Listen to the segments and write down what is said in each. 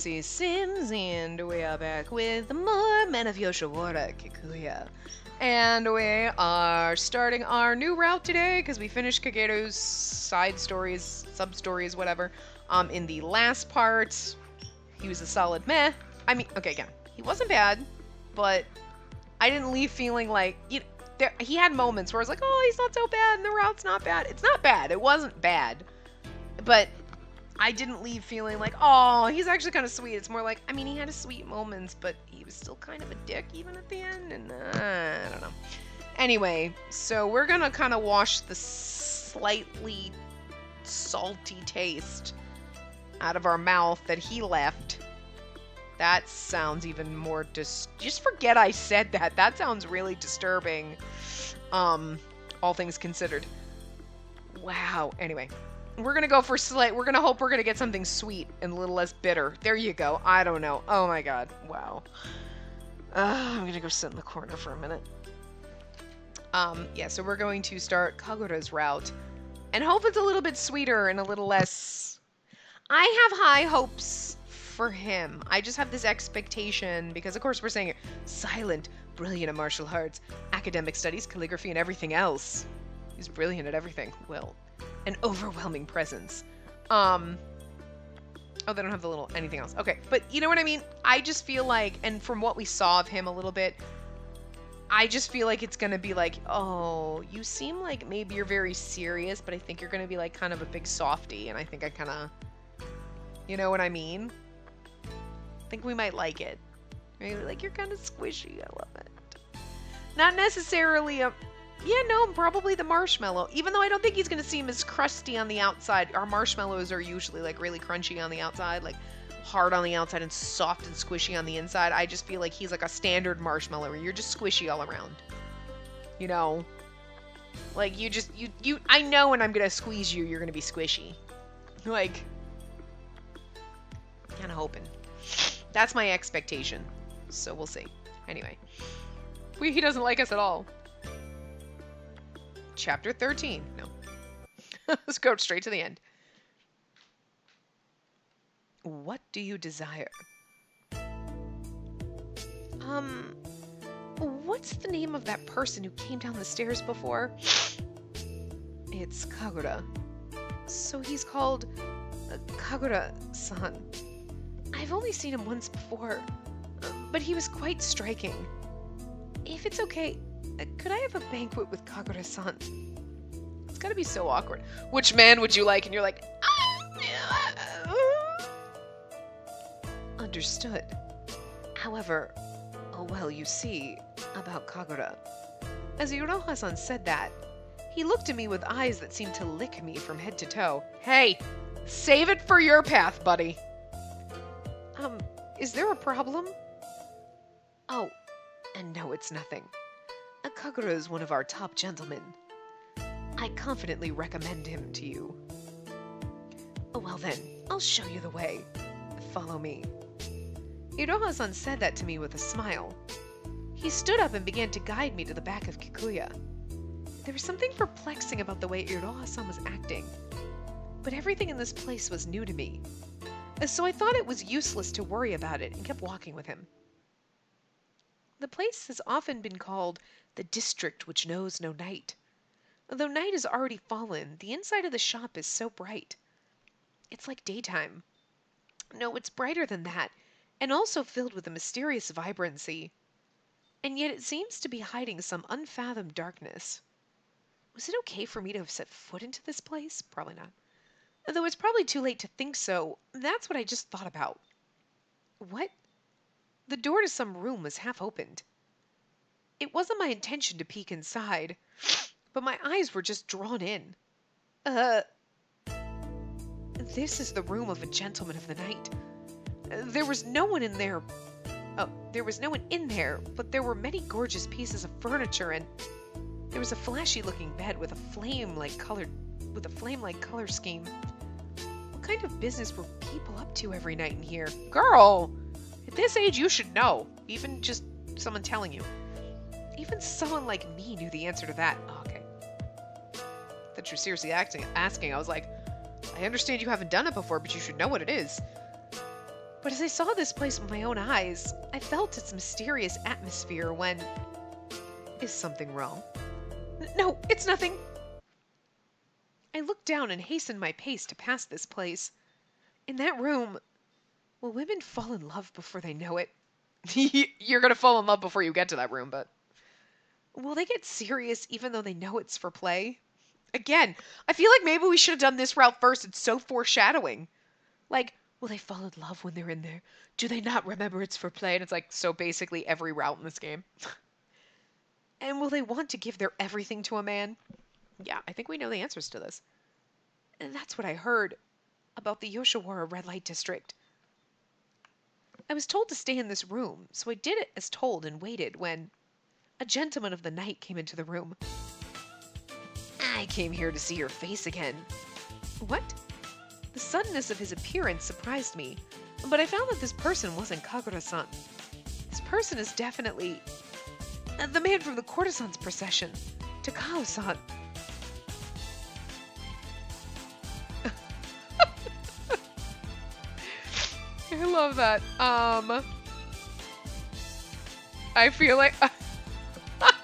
Spacey Sims, and we are back with more Men of Yoshiwara, Kikuya. And we are starting our new route today, because we finished Kageru's side stories, sub-stories, whatever, in the last part. He was a solid meh. I mean, okay, again, he wasn't bad, but I didn't leave feeling like, he had moments where I was like, oh, he's not so bad, and the route's not bad. It's not bad. It wasn't bad. But I didn't leave feeling like, oh, he's actually kind of sweet. It's more like, I mean, he had his sweet moments, but he was still kind of a dick even at the end, and I don't know. Anyway, so we're gonna kind of wash the slightly salty taste out of our mouth that he left. That sounds even more just forget I said that. That sounds really disturbing, all things considered. Wow. Anyway. We're gonna go for we're gonna hope we're gonna get something sweet and a little less bitter. There you go. I don't know. Oh my god. Wow. I'm gonna go sit in the corner for a minute. Yeah, so we're going to start Kagura's route. And hope it's a little bit sweeter and a little less... I have high hopes for him. I just have this expectation, because of course we're saying it. Silent, brilliant at martial arts, academic studies, calligraphy, and everything else. He's brilliant at everything. Well... an overwhelming presence. Oh, they don't have the little anything else. Okay, but you know what I mean? I just feel like, and from what we saw of him a little bit, I just feel like it's gonna be like, oh, you seem like maybe you're very serious, but I think you're gonna be like kind of a big softie, and I think I kind of, you know what I mean? I think we might like it. Maybe like, you're kind of squishy. I love it. Not necessarily a... yeah, no, probably the marshmallow. Even though I don't think he's going to seem as crusty on the outside. Our marshmallows are usually like really crunchy on the outside, like hard on the outside and soft and squishy on the inside. I just feel like he's like a standard marshmallow where you're just squishy all around. You know? Like you just, I know when I'm going to squeeze you, you're going to be squishy. Like, kind of hoping. That's my expectation. So we'll see. Anyway. He doesn't like us at all. Chapter 13. No. Let's go straight to the end. What do you desire? What's the name of that person who came down the stairs before? It's Kagura. So he's called Kagura-san. I've only seen him once before, but he was quite striking. If it's okay, could I have a banquet with Kagura-san? It's gotta be so awkward. Which man would you like? And you're like, understood. However, well, you see, about Kagura. As Iroha-san said that, he looked at me with eyes that seemed to lick me from head to toe. Hey, save it for your path, buddy. Is there a problem? Oh, and no, it's nothing. Kagura is one of our top gentlemen. I confidently recommend him to you. Oh, well then, I'll show you the way. Follow me. Iroha-san said that to me with a smile. He stood up and began to guide me to the back of Kikuya. There was something perplexing about the way Iroha-san was acting, but everything in this place was new to me, so I thought it was useless to worry about it and kept walking with him. The place has often been called the district which knows no night. Though night has already fallen, the inside of the shop is so bright. It's like daytime. No, it's brighter than that, and also filled with a mysterious vibrancy. And yet it seems to be hiding some unfathomed darkness. Was it okay for me to have set foot into this place? Probably not. Though it's probably too late to think so, that's what I just thought about. What? The door to some room was half opened. It wasn't my intention to peek inside, but my eyes were just drawn in. This is the room of a gentleman of the night. There was no one in there. Oh, there was no one in there, but there were many gorgeous pieces of furniture, and there was a flashy-looking bed with a flame-like color scheme. What kind of business were people up to every night in here? Girl! At this age, you should know. Even just someone telling you. Even someone like me knew the answer to that. Oh, okay. That you're seriously asking. I was like, I understand you haven't done it before, but you should know what it is. But as I saw this place with my own eyes, I felt its mysterious atmosphere when... Is something wrong? No, it's nothing. I looked down and hastened my pace to pass this place. In that room, will women fall in love before they know it? You're gonna fall in love before you get to that room, but... Will they get serious even though they know it's for play? Again, I feel like maybe we should have done this route first. It's so foreshadowing. Like, will they fall in love when they're in there? Do they not remember it's for play? And it's like, so basically every route in this game. And will they want to give their everything to a man? Yeah, I think we know the answers to this. And that's what I heard about the Yoshiwara red light district. I was told to stay in this room, so I did it as told and waited when a gentleman of the night came into the room. I came here to see your face again. What? The suddenness of his appearance surprised me, but I found that this person wasn't Kagura-san. This person is definitely the man from the courtesan's procession, Takao-san. I love that. I feel like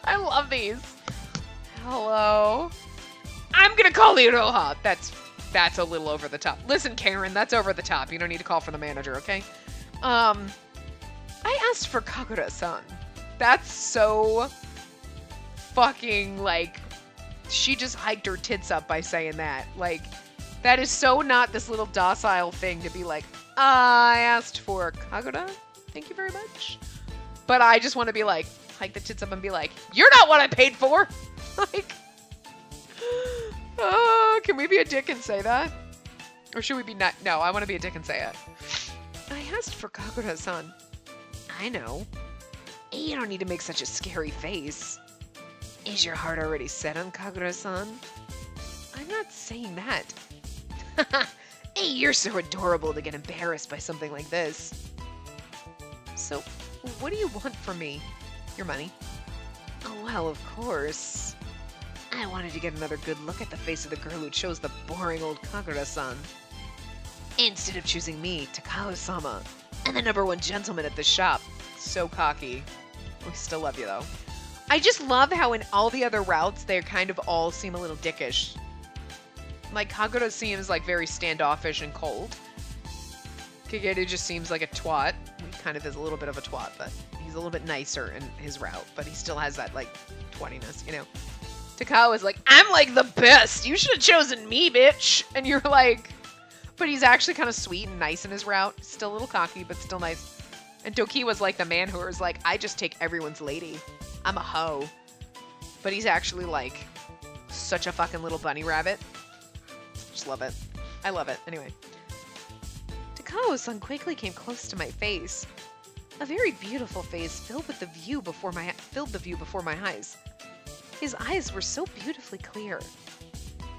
I love these. Hello. I'm gonna call you Roha. That's a little over the top. Listen, Karen, that's over the top. You don't need to call for the manager, okay? I asked for Kagura-san. That's so fucking, like, she just hiked her tits up by saying that. Like, that is so not this little docile thing to be like, I asked for Kagura. Thank you very much. But I just want to be like, hike the tits up and be like, you're not what I paid for. Like, can we be a dick and say that? Or should we be not? No, I want to be a dick and say it. I asked for Kagura-san. I know. You don't need to make such a scary face. Is your heart already set on Kagura-san? I'm not saying that. Hey, you're so adorable to get embarrassed by something like this. So, what do you want from me? Your money? Oh, well, of course. I wanted to get another good look at the face of the girl who chose the boring old Kagura-san. Instead of choosing me, Takao-sama, and the #1 gentleman at the shop. So cocky. We still love you, though. I just love how in all the other routes, they kind of all seem a little dickish. Like, Kagura seems, like, very standoffish and cold. Kageru just seems like a twat. He kind of is a little bit of a twat, but he's a little bit nicer in his route. But he still has that, like, twattiness, you know? Takao is like, I'm, like, the best! You should have chosen me, bitch! And you're like... But he's actually kind of sweet and nice in his route. Still a little cocky, but still nice. And Tokiwa's like the man who is like, I just take everyone's lady. I'm a hoe. But he's actually, like, such a fucking little bunny rabbit. Just love it. I love it. Anyway. Takao-san quickly came close to my face. A very beautiful face filled the view before my eyes. His eyes were so beautifully clear,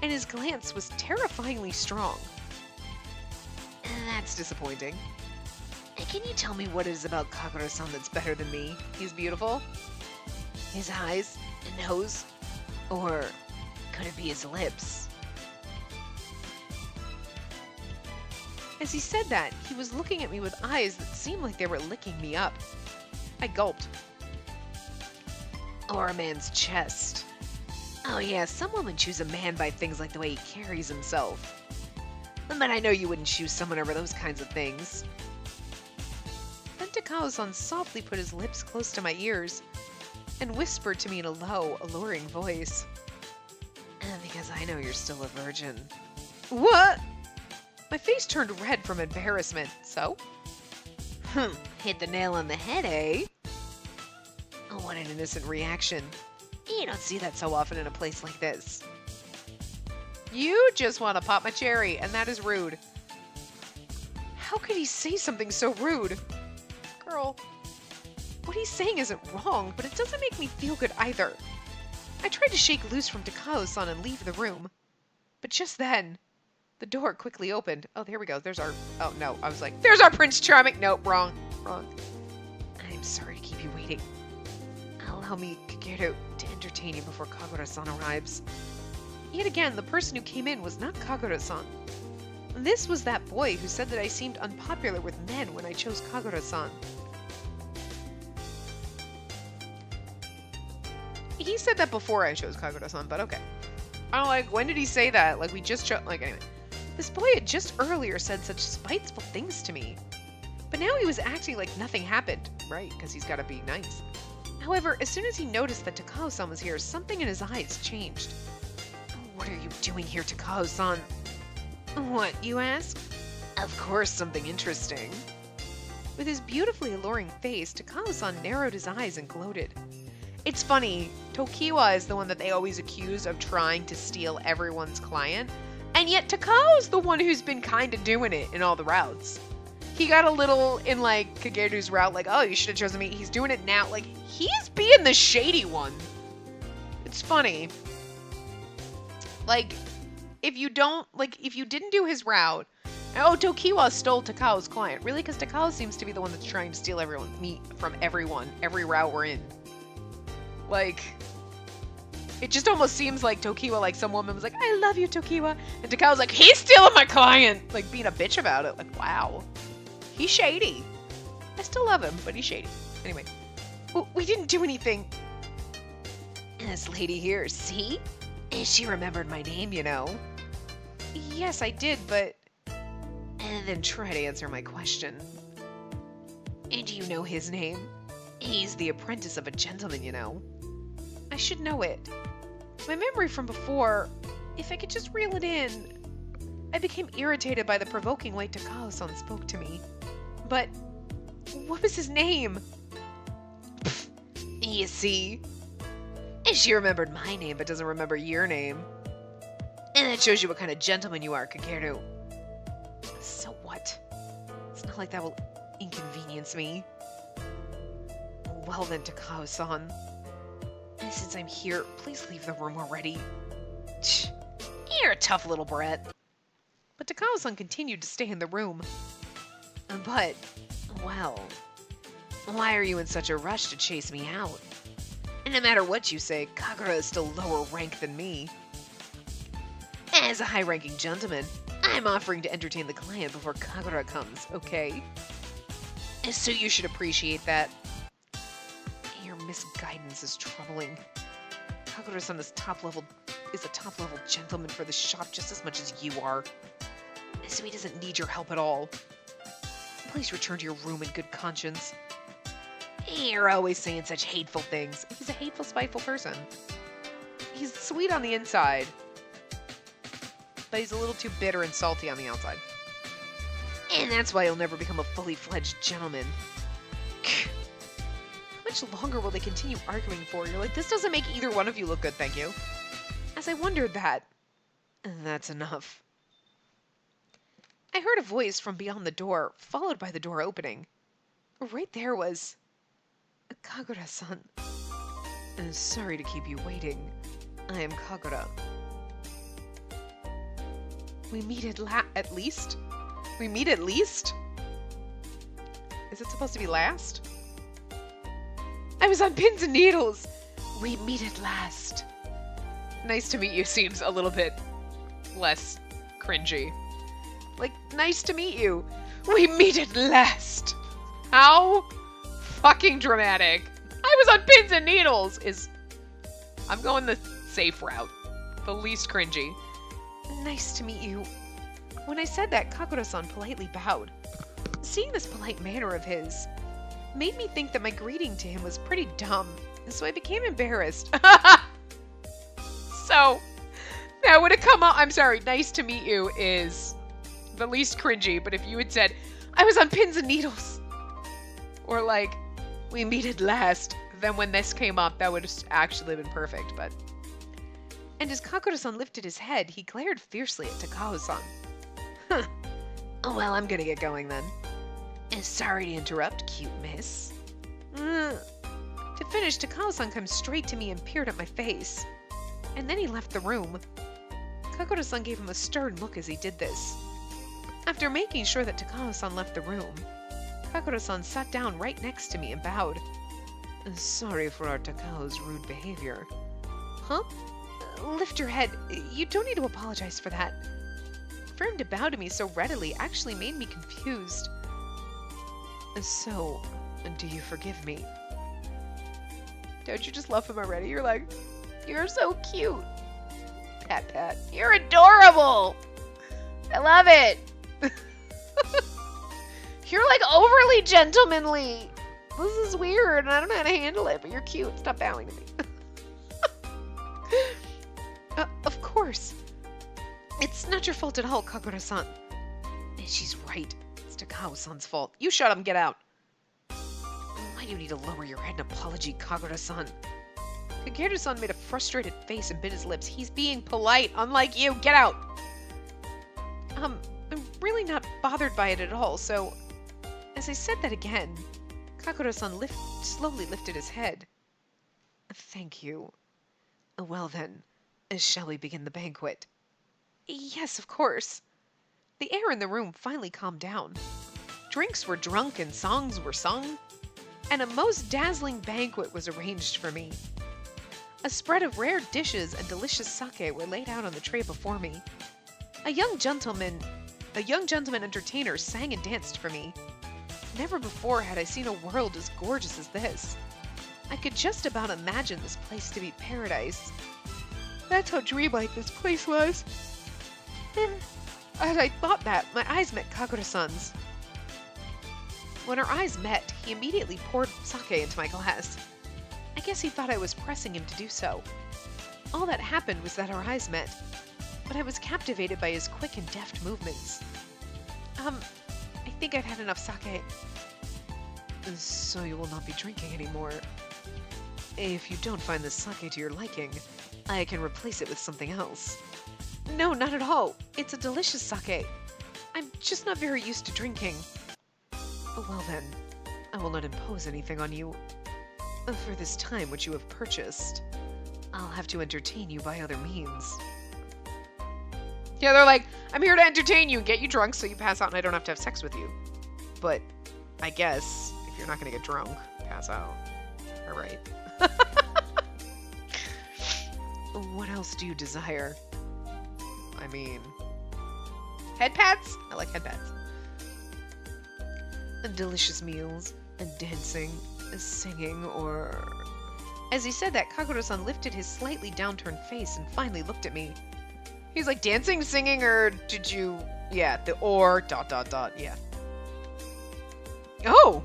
and his glance was terrifyingly strong. That's disappointing. Can you tell me what it is about Kagura-san that's better than me? He's beautiful? His eyes? A nose? Or could it be his lips? As he said that, he was looking at me with eyes that seemed like they were licking me up. I gulped. Or a man's chest. Oh yeah, some women choose a man by things like the way he carries himself. But I know you wouldn't choose someone over those kinds of things. Then Takao-san softly put his lips close to my ears and whispered to me in a low, alluring voice. Because I know you're still a virgin. What? My face turned red from embarrassment. So? Hit the nail on the head, eh? Oh, what an innocent reaction. You don't see that so often in a place like this. You just want to pop my cherry, and that is rude. How could he say something so rude? Girl, what he's saying isn't wrong, but it doesn't make me feel good either. I tried to shake loose from Takao-san and leave the room. But just then, the door quickly opened. Oh, here we go. There's our... Oh, no. I was like, there's our Prince Charming. Nope, wrong. Wrong. I'm sorry to keep you waiting. Allow me, Kageru, to entertain you before Kagura-san arrives. Yet again, the person who came in was not Kagura-san. This was that boy who said that I seemed unpopular with men when I chose Kagura-san. He said that before I chose Kagura-san, but okay. I'm like, when did he say that? Like, we just chose... Like, anyway. This boy had just earlier said such spiteful things to me. But now he was acting like nothing happened. Right, because he's got to be nice. However, as soon as he noticed that Takao-san was here, something in his eyes changed. What are you doing here, Takao-san? What, you ask? Of course, something interesting. With his beautifully alluring face, Takao-san narrowed his eyes and gloated. It's funny, Tokiwa is the one that they always accuse of trying to steal everyone's client, and yet Takao's the one who's been kind of doing it in all the routes. He got a little in, like, Kageru's route, like, oh, you should have chosen me. He's doing it now. Like, he's being the shady one. It's funny. Like, if you didn't do his route, oh, Tokiwa stole Takao's client. Really? Because Takao seems to be the one that's trying to steal meat from everyone, every route we're in. Like, it just almost seems like Tokiwa, like some woman was like, I love you, Tokiwa. And Takao's like, he's stealing my client. Like, being a bitch about it. Like, wow. He's shady. I still love him, but he's shady. Anyway, we didn't do anything. This lady here, see? She remembered my name, you know. Yes, I did, but... And then try to answer my question. And do you know his name? He's the apprentice of a gentleman, you know. I should know it. My memory from before, if I could just reel it in. I became irritated by the provoking way Takao-san spoke to me. But, what was his name? Pfft, you see? She remembered my name, but doesn't remember your name. And that shows you what kind of gentleman you are, Kakeru. So what? It's not like that will inconvenience me. Well then, Takao-san. Since I'm here, please leave the room already. You're a tough little brat. But Takao-san continued to stay in the room. But, well, why are you in such a rush to chase me out? And no matter what you say, Kagura is still lower rank than me. As a high-ranking gentleman, I'm offering to entertain the client before Kagura comes, okay? So you should appreciate that. Your misguidance is troubling. Kagura-san is a top-level gentleman for the shop just as much as you are. So he doesn't need your help at all. Please return to your room in good conscience. You're always saying such hateful things. He's a hateful, spiteful person. He's sweet on the inside, but he's a little too bitter and salty on the outside. And that's why he'll never become a fully fledged gentleman. How much longer will they continue arguing for? You're like, this doesn't make either one of you look good, thank you. As I wondered that. That's enough. I heard a voice from beyond the door, followed by the door opening. Right there was... Kagura-san. Sorry to keep you waiting. I am Kagura. We meet at least? We meet at least? Is it supposed to be last? I was on pins and needles! We meet at last. Nice to meet you seems a little bit less cringy. Like, nice to meet you. We meet at last. How fucking dramatic. I was on pins and needles is... I'm going the safe route. The least cringy. Nice to meet you. When I said that, Kagura-san politely bowed. Seeing this polite manner of his made me think that my greeting to him was pretty dumb, so I became embarrassed. So, that would have come up... I'm sorry, nice to meet you is the least cringy, but if you had said, I was on pins and needles, or like, we meet at last, then when this came up, that would have actually been perfect, but... And as Kagura-san lifted his head, he glared fiercely at Takao-san. Huh. Oh, well, I'm gonna get going then. And sorry to interrupt, cute miss. To finish, Takao-san comes straight to me and peered at my face. And then he left the room. Kagura-san gave him a stern look as he did this. After making sure that Takao-san left the room, Kagura-san sat down right next to me and bowed. Sorry for our Takao's rude behavior. Huh? Lift your head. You don't need to apologize for that. For him to bow to me so readily actually made me confused. So, do you forgive me? Don't you just love him already? You're like, you're so cute. Pat, pat. You're adorable. I love it. You're like overly gentlemanly. This is weird, and I don't know how to handle it, but you're cute. Stop bowing to me. Of course. It's not your fault at all, Kagura-san. And she's right. It's Takao-san's fault. You shut up and get out. Why do you need to lower your head in apology, Kagura-san? Kageru-san made a frustrated face and bit his lips. He's being polite, unlike you. Get out! I'm really not bothered by it at all, so... As I said that again, Kagura-san slowly lifted his head. Thank you. Well then, shall we begin the banquet? Yes, of course. The air in the room finally calmed down. Drinks were drunk and songs were sung, and a most dazzling banquet was arranged for me. A spread of rare dishes and delicious sake were laid out on the tray before me. A young gentleman entertainer sang and danced for me. Never before had I seen a world as gorgeous as this. I could just about imagine this place to be paradise. That's how dreamlike this place was. As I thought that, my eyes met Kagura-san's. When our eyes met, he immediately poured sake into my glass. I guess he thought I was pressing him to do so. All that happened was that our eyes met, but I was captivated by his quick and deft movements. I think I've had enough sake. So you will not be drinking anymore. If you don't find this sake to your liking, I can replace it with something else. No, not at all. It's a delicious sake. I'm just not very used to drinking. Well then, I will not impose anything on you. For this time which you have purchased, I'll have to entertain you by other means. Yeah, they're like, I'm here to entertain you and get you drunk so you pass out and I don't have to have sex with you. But I guess if you're not going to get drunk, pass out. All right. What else do you desire? I mean, head pats? I like head pats. Delicious meals, dancing, singing, or... As he said that, Kagura-san lifted his slightly downturned face and finally looked at me. He's like, dancing, singing, or did you... Yeah, the or, ... yeah. Oh!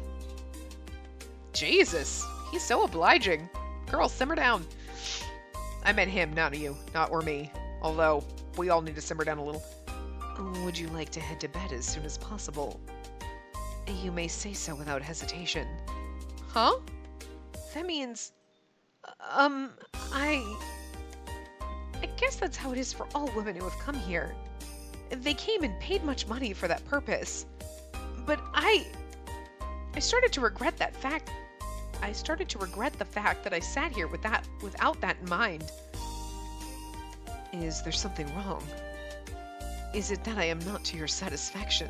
Jesus, he's so obliging. Girl, simmer down. I meant him, not you, not or me. Although, we all need to simmer down a little. Would you like to head to bed as soon as possible? You may say so without hesitation. Huh? That means... I guess that's how it is for all women who have come here. They came and paid much money for that purpose. But I started to regret that fact. I started to regret the fact that I sat here without that in mind. Is there something wrong? Is it that I am not to your satisfaction?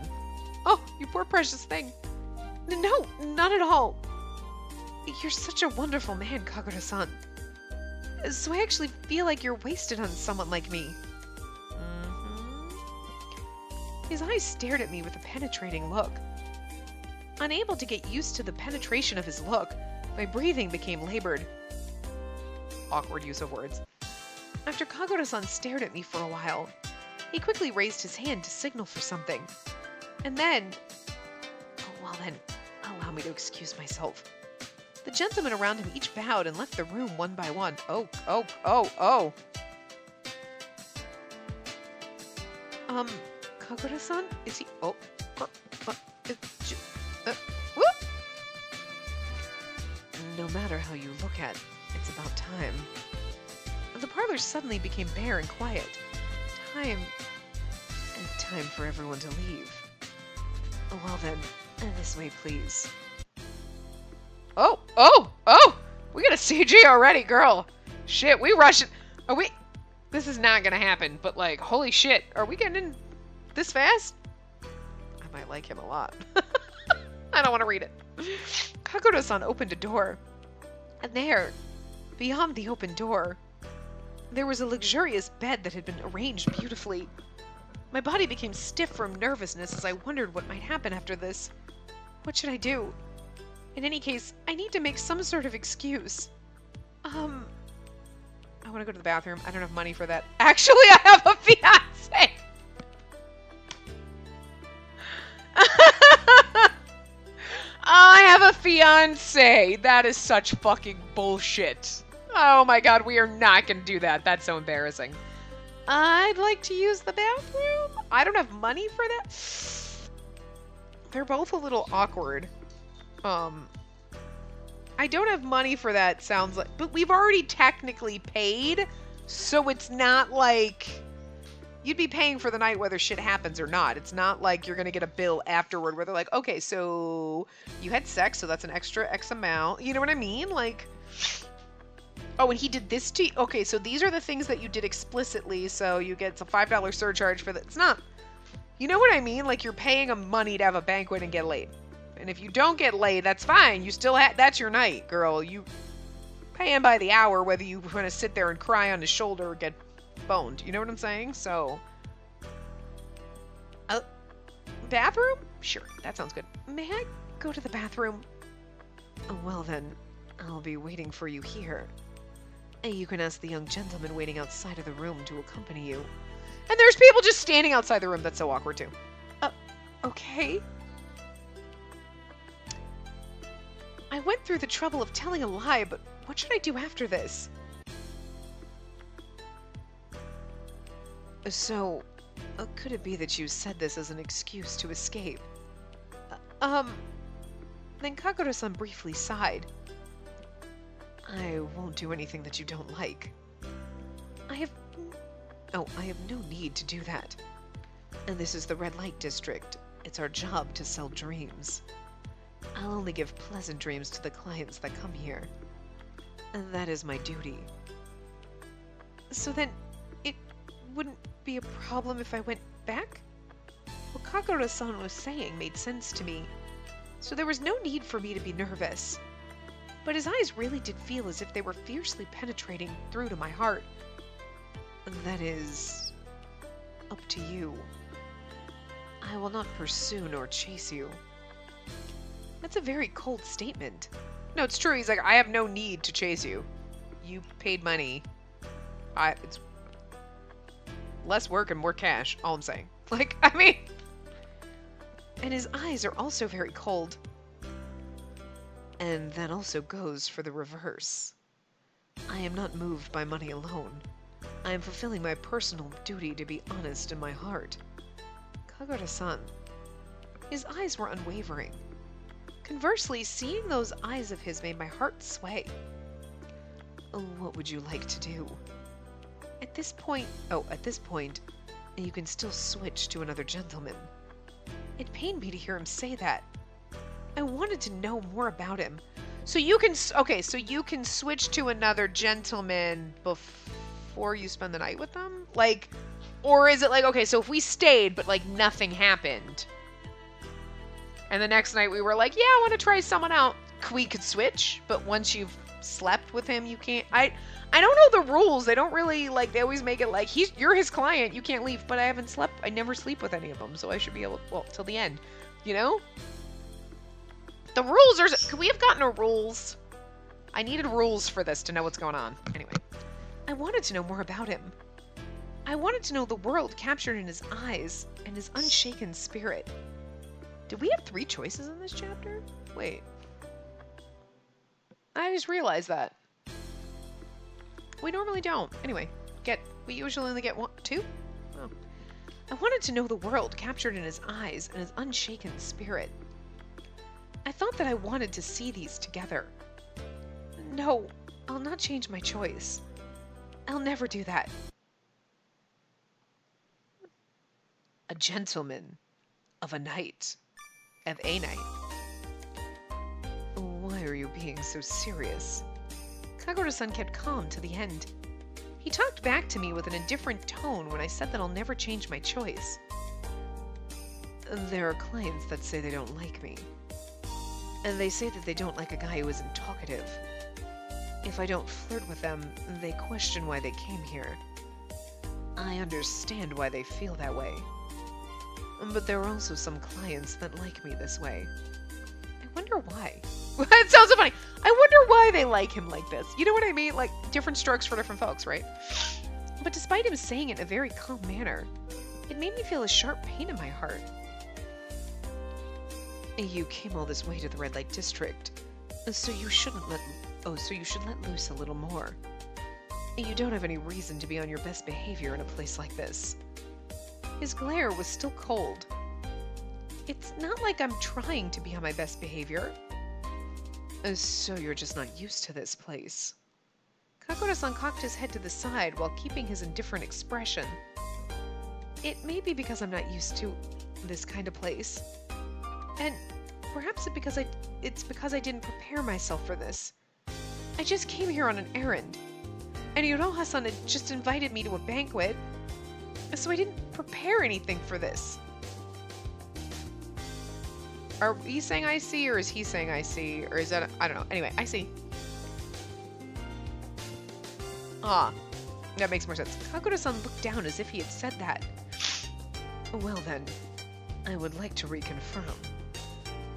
Oh, you poor precious thing. No, not at all. You're such a wonderful man, Kagura-san. So I actually feel like you're wasted on someone like me. His eyes stared at me with a penetrating look. Unable to get used to the penetration of his look, my breathing became labored. Awkward use of words. After Kagura-san stared at me for a while, he quickly raised his hand to signal for something. And then... Oh, well then, allow me to excuse myself. The gentlemen around him each bowed and left the room one by one. Oh. Kagura-san? Is he... Oh. Whoop! No matter how you look at it, it's about time. The parlor suddenly became bare and quiet. Time for everyone to leave. Well then, this way please. Oh! We got a CG already, girl! Shit, we rushing. Are we... This is not gonna happen, but like, holy shit, are we getting in this fast? I might like him a lot. I don't want to read it. Kagura-san opened a door. And there, beyond the open door, there was a luxurious bed that had been arranged beautifully. My body became stiff from nervousness as I wondered what might happen after this. What should I do? In any case, I need to make some sort of excuse. I want to go to the bathroom. I don't have money for that. Actually, I have a fiance! I have a fiance! That is such fucking bullshit. Oh my god, we are not gonna do that. That's so embarrassing. I'd like to use the bathroom. I don't have money for that. They're both a little awkward. I don't have money for that, sounds like, but we've already technically paid, so it's not like you'd be paying for the night whether shit happens or not. It's not like you're gonna get a bill afterward where they're like, okay, so you had sex, so that's an extra X amount. You know what I mean? Like, oh, and he did this to you. Okay, so these are the things that you did explicitly, so you get a $5 surcharge for that. It's not, you know what I mean? Like, you're paying them money to have a banquet and get laid. And if you don't get laid, that's fine. You still that's your night, girl. You pay him by the hour, whether you want to sit there and cry on his shoulder or get boned. You know what I'm saying? So, bathroom? Sure, that sounds good. May I go to the bathroom? Oh, well then, I'll be waiting for you here. You can ask the young gentleman waiting outside of the room to accompany you. And there's people just standing outside the room. That's so awkward, too. Okay. I went through the trouble of telling a lie, but what should I do after this? So, could it be that you said this as an excuse to escape? Then Kagura-san briefly sighed. I won't do anything that you don't like. I have no need to do that. And this is the red light district. It's our job to sell dreams. I'll only give pleasant dreams to the clients that come here. And that is my duty. So then, it wouldn't be a problem if I went back? What Kagura-san was saying made sense to me. So there was no need for me to be nervous. But his eyes really did feel as if they were fiercely penetrating through to my heart. That is up to you. I will not pursue nor chase you. That's a very cold statement. No, it's true. He's like, I have no need to chase you. You paid money. It's less work and more cash, all I'm saying. Like, I mean... And his eyes are also very cold. And that also goes for the reverse. I am not moved by money alone. I am fulfilling my personal duty to be honest in my heart. Kagura-san. His eyes were unwavering. Conversely, seeing those eyes of his made my heart sway. What would you like to do? At this point, you can still switch to another gentleman. It pained me to hear him say that. I wanted to know more about him. So you can, okay, so you can switch to another gentleman before you spend the night with them? Like, or is it like, okay, so if we stayed, but like nothing happened, and the next night we were like, yeah, I want to try someone out, we could switch, but once you've slept with him, you can't. I don't know the rules. They don't really, like, they always make it like, you're his client, you can't leave, but I never sleep with any of them, so I should be able, well, till the end, you know? The rules are, could we have gotten a rules? I needed rules for this to know what's going on. Anyway, I wanted to know more about him. I wanted to know the world captured in his eyes and his unshaken spirit. Did we have 3 choices in this chapter? Wait. I just realized that. We normally don't. Anyway, we usually only get 2? Oh. I wanted to know the world captured in his eyes and his unshaken spirit. I thought that I wanted to see these together. No, I'll not change my choice. I'll never do that. A gentleman of a night. Of a night. Why are you being so serious? Kagura-san kept calm to the end. He talked back to me with an indifferent tone when I said that I'll never change my choice. There are clients that say they don't like me. And they say that they don't like a guy who isn't talkative. If I don't flirt with them, they question why they came here. I understand why they feel that way. But there are also some clients that like me this way. I wonder why. It sounds so funny. I wonder why they like him like this. You know what I mean? Like, different strokes for different folks, right? But despite him saying it in a very calm manner, it made me feel a sharp pain in my heart. You came all this way to the red light district, so you should let loose a little more. You don't have any reason to be on your best behavior in a place like this. His glare was still cold. It's not like I'm trying to be on my best behavior. So you're just not used to this place. Kakura-san cocked his head to the side while keeping his indifferent expression. It may be because I'm not used to this kind of place. And perhaps it's because I didn't prepare myself for this. I just came here on an errand. And Iroha-san had just invited me to a banquet. So I didn't prepare anything for this. Are we saying I see, or is he saying I see? Or is that... I don't know. Anyway, I see. Ah, that makes more sense. Kakura-san looked down as if he had said that. Well then, I would like to reconfirm.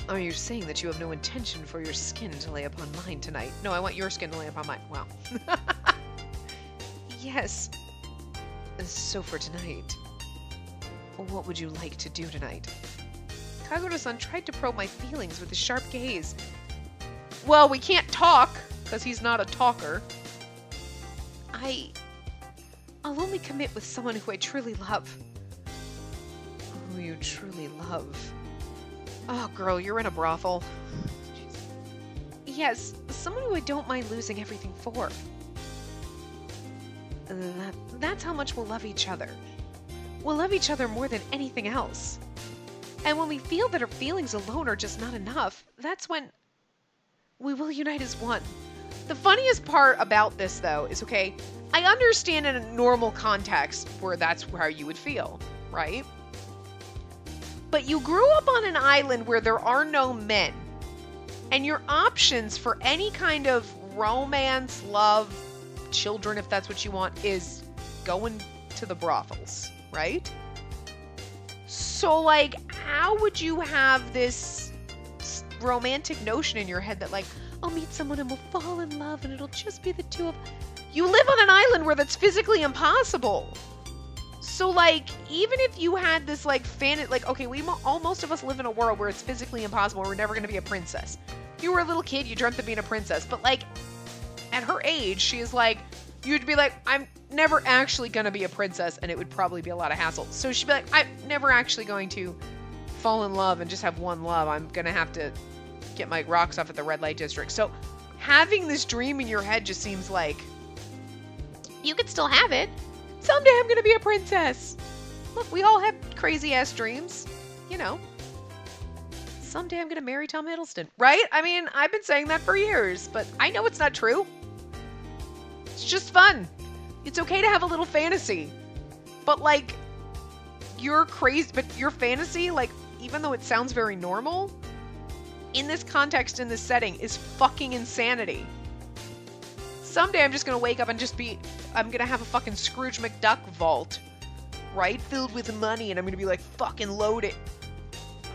Are you saying that you have no intention for your skin to lay upon mine tonight? No, I want your skin to lay upon mine. Wow. Yes. So for tonight, what would you like to do tonight? Kagura-san tried to probe my feelings with a sharp gaze. Well, we can't talk, because he's not a talker. I'll only commit with someone who I truly love. Who you truly love? Oh, girl, you're in a brothel. Yes, someone who I don't mind losing everything for. That's how much we'll love each other. We'll love each other more than anything else. And when we feel that our feelings alone are just not enough, that's when we will unite as one. The funniest part about this, though, is, okay, I understand in a normal context where that's how you would feel, right? But you grew up on an island where there are no men, and your options for any kind of romance, love, children, if that's what you want, is going to the brothels, right? So, like, how would you have this romantic notion in your head that, like, I'll meet someone and we'll fall in love and it'll just be the two of... You live on an island where that's physically impossible. So, like, even if you had this, like, like, okay, most of us live in a world where it's physically impossible. We're never going to be a princess. You were a little kid, you dreamt of being a princess. But, like, at her age, she is like, you'd be like, I'm never actually going to be a princess, and it would probably be a lot of hassle. So she'd be like, I'm never actually going to fall in love and just have one love. I'm going to have to get my rocks off at the red light district. So having this dream in your head just seems like you could still have it. Someday I'm going to be a princess. Look, we all have crazy-ass dreams, you know. Someday I'm going to marry Tom Hiddleston, right? I mean, I've been saying that for years, but I know it's not true. It's just fun. It's okay to have a little fantasy. But, like, your fantasy, like, even though it sounds very normal, in this context, in this setting, is fucking insanity. Someday I'm just gonna wake up and I'm gonna have a fucking Scrooge McDuck vault, right? Filled with money, and I'm gonna be like, fucking loaded.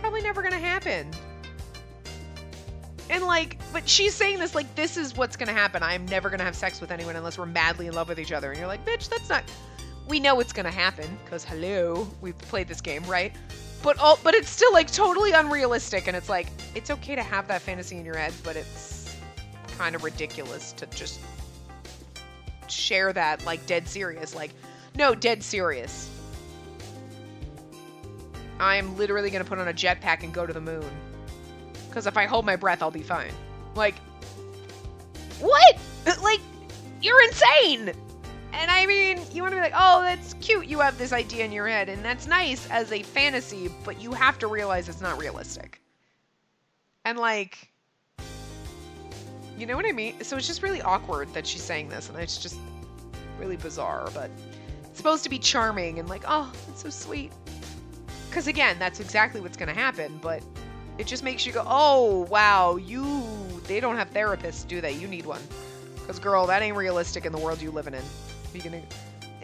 Probably never gonna happen. And, like, but she's saying this like, this is what's gonna happen. I'm never gonna have sex with anyone unless we're madly in love with each other. And you're like, bitch, that's not... We know it's gonna happen, because, hello, we've played this game, right? But it's still, like, totally unrealistic, and it's like, it's okay to have that fantasy in your head, but it's kind of ridiculous to just share that, like, dead serious. Like, no, dead serious. I'm literally gonna put on a jetpack and go to the moon. Because if I hold my breath, I'll be fine. Like, what? Like, you're insane! And I mean, you want to be like, oh, that's cute, you have this idea in your head, and that's nice as a fantasy, but you have to realize it's not realistic. And, like, you know what I mean? So it's just really awkward that she's saying this, and it's just really bizarre, but it's supposed to be charming and like, oh, it's so sweet. Because again, that's exactly what's going to happen, but it just makes you go, oh, wow, they don't have therapists, do they? You need one. Because, girl, that ain't realistic in the world you living in.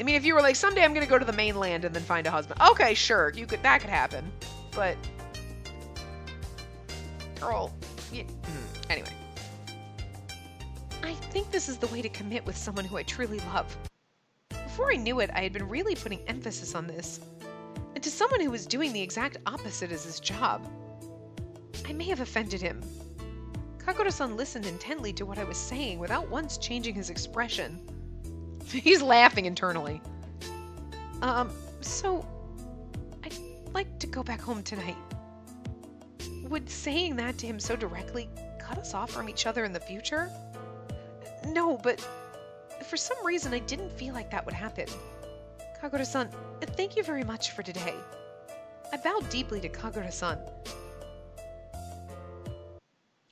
I mean, if you were like, someday I'm going to go to the mainland and then find a husband. Okay, sure, that could happen. But, girl, anyway. I think this is the way to commit with someone who I truly love. Before I knew it, I had been really putting emphasis on this. And to someone who was doing the exact opposite as his job. I may have offended him. Kagura-san listened intently to what I was saying without once changing his expression. He's laughing internally. So, I'd like to go back home tonight. Would saying that to him so directly cut us off from each other in the future? No, but for some reason I didn't feel like that would happen. Kagura-san, thank you very much for today. I bowed deeply to Kagura-san.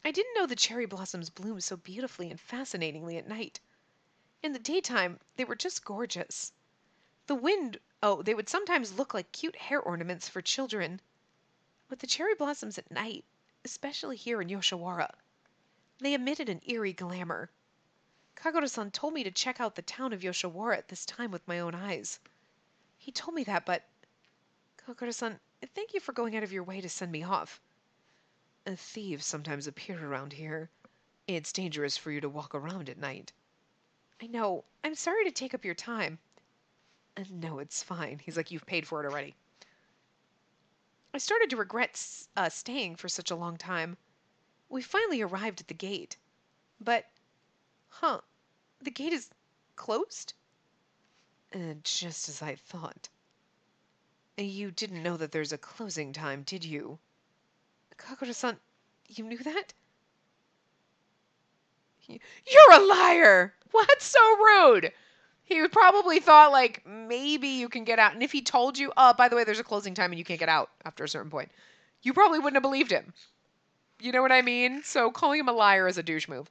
I didn't know the cherry blossoms bloom so beautifully and fascinatingly at night. In the daytime, they were just gorgeous. They would sometimes look like cute hair ornaments for children. But the cherry blossoms at night, especially here in Yoshiwara, they emitted an eerie glamour. Kagura-san told me to check out the town of Yoshiwara at this time with my own eyes. He told me that, but... Kagura-san, thank you for going out of your way to send me off. Thieves sometimes appear around here. It's dangerous for you to walk around at night. I know. I'm sorry to take up your time. No, it's fine. He's like, you've paid for it already. I started to regret staying for such a long time. We finally arrived at the gate. But, the gate is closed? Just as I thought. You didn't know that there's a closing time, did you? Kagura-san, you knew that? You're a liar! What? So rude! He probably thought, like, maybe you can get out. And if he told you, oh, by the way, there's a closing time and you can't get out after a certain point, you probably wouldn't have believed him. You know what I mean? So calling him a liar is a douche move.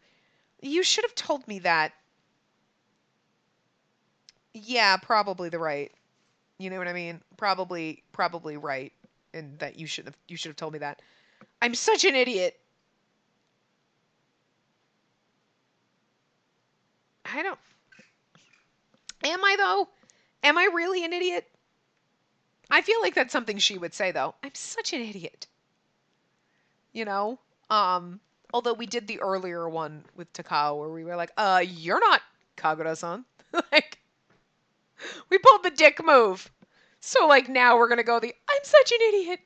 You should have told me that. Yeah, probably the right. You know what I mean? Probably right. And that you should have told me that. I'm such an idiot. Am I though? Am I really an idiot? I feel like that's something she would say though. I'm such an idiot. You know? Although we did the earlier one with Takao where we were like, you're not Kagura-san. Like, we pulled the dick move. So like now we're gonna go I'm such an idiot.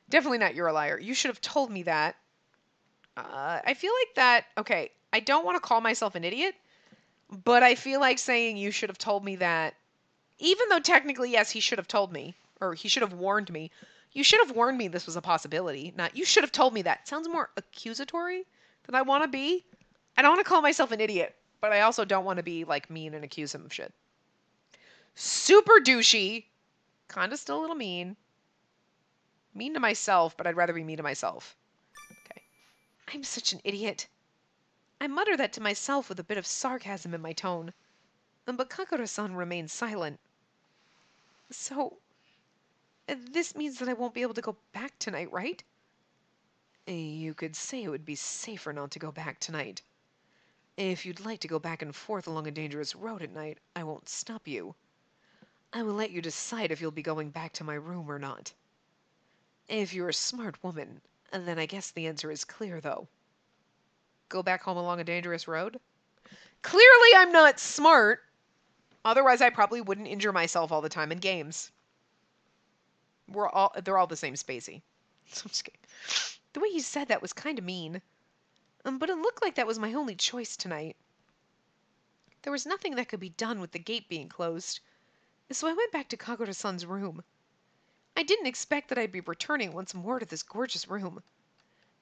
Definitely not you're a liar. You should have told me that. I feel like that, okay, I don't want to call myself an idiot, but I feel like saying you should have told me that, even though technically, yes, he should have told me, or he should have warned me. You should have warned me this was a possibility. Not, you should have told me that. It sounds more accusatory than I want to be. I don't want to call myself an idiot, but I also don't want to be, like, mean and accuse him of shit. Super douchey. Kind of still a little mean. Mean to myself, but I'd rather be mean to myself. Okay. I'm such an idiot. I mutter that to myself with a bit of sarcasm in my tone. But Kagura-san remains silent. So, this means that I won't be able to go back tonight, right? You could say it would be safer not to go back tonight. If you'd like to go back and forth along a dangerous road at night, I won't stop you. I will let you decide if you'll be going back to my room or not. If you're a smart woman, then I guess the answer is clear, though. Go back home along a dangerous road? Clearly I'm not smart. Otherwise I probably wouldn't injure myself all the time in games. They're all the same Spacey. I'm just kidding. The way you said that was kind of mean. But it looked like that was my only choice tonight. There was nothing that could be done with the gate being closed, so I went back to Kagura-san's room. I didn't expect that I'd be returning once more to this gorgeous room.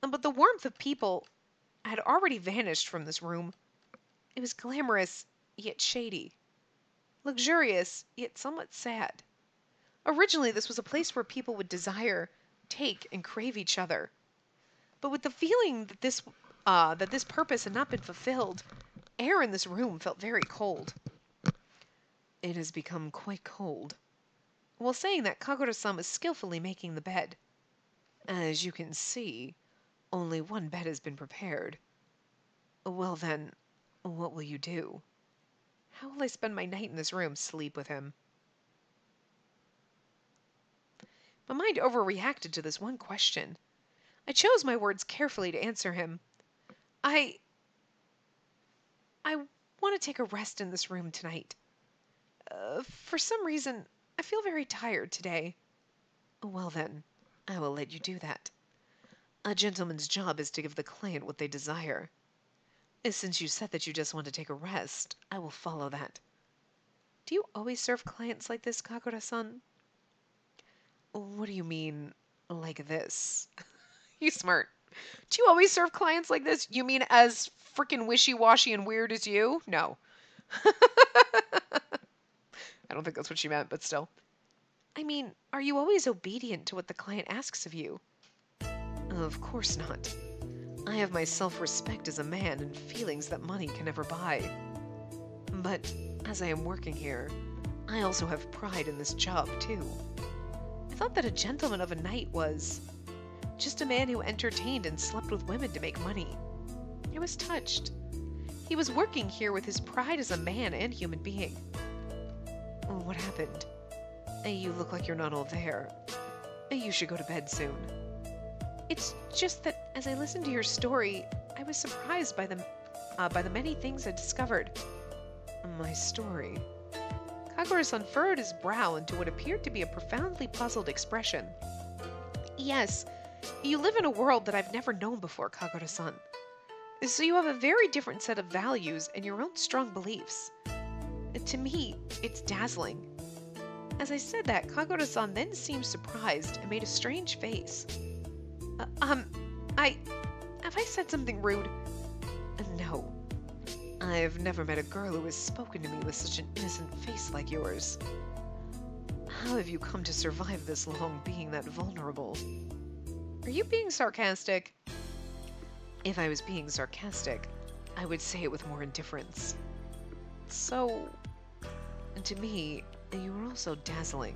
But the warmth of people had already vanished from this room. It was glamorous, yet shady. Luxurious, yet somewhat sad. Originally, this was a place where people would desire, take, and crave each other. But with the feeling that this purpose had not been fulfilled, air in this room felt very cold. It has become quite cold. While saying that, Kagura-san was skillfully making the bed. As you can see, only one bed has been prepared. Well then, what will you do? How will I spend my night in this room? Sleep with him. My mind overreacted to this one question. I chose my words carefully to answer him. I want to take a rest in this room tonight. For some reason, I feel very tired today. Well then, I will let you do that. A gentleman's job is to give the client what they desire. Since you said that you just want to take a rest, I will follow that. Do you always serve clients like this, Kakura-san? What do you mean, like this? You smart. Do you always serve clients like this? You mean as freaking wishy-washy and weird as you? No. I don't think that's what she meant, but still. I mean, are you always obedient to what the client asks of you? Of course not. I have my self-respect as a man and feelings that money can never buy. But as I am working here, I also have pride in this job, too. I thought that a gentleman of a night was just a man who entertained and slept with women to make money. I was touched. He was working here with his pride as a man and human being. What happened? You look like you're not all there. You should go to bed soon. It's just that as I listened to your story, I was surprised by the many things I discovered. My story? Kagura-san furrowed his brow into what appeared to be a profoundly puzzled expression. Yes, you live in a world that I've never known before, Kagura-san. So you have a very different set of values and your own strong beliefs. To me, it's dazzling. As I said that, Kagura-san then seemed surprised and made a strange face. Have I said something rude? No. I've never met a girl who has spoken to me with such an innocent face like yours. How have you come to survive this long being that vulnerable? Are you being sarcastic? If I was being sarcastic, I would say it with more indifference. So, to me, you were also dazzling.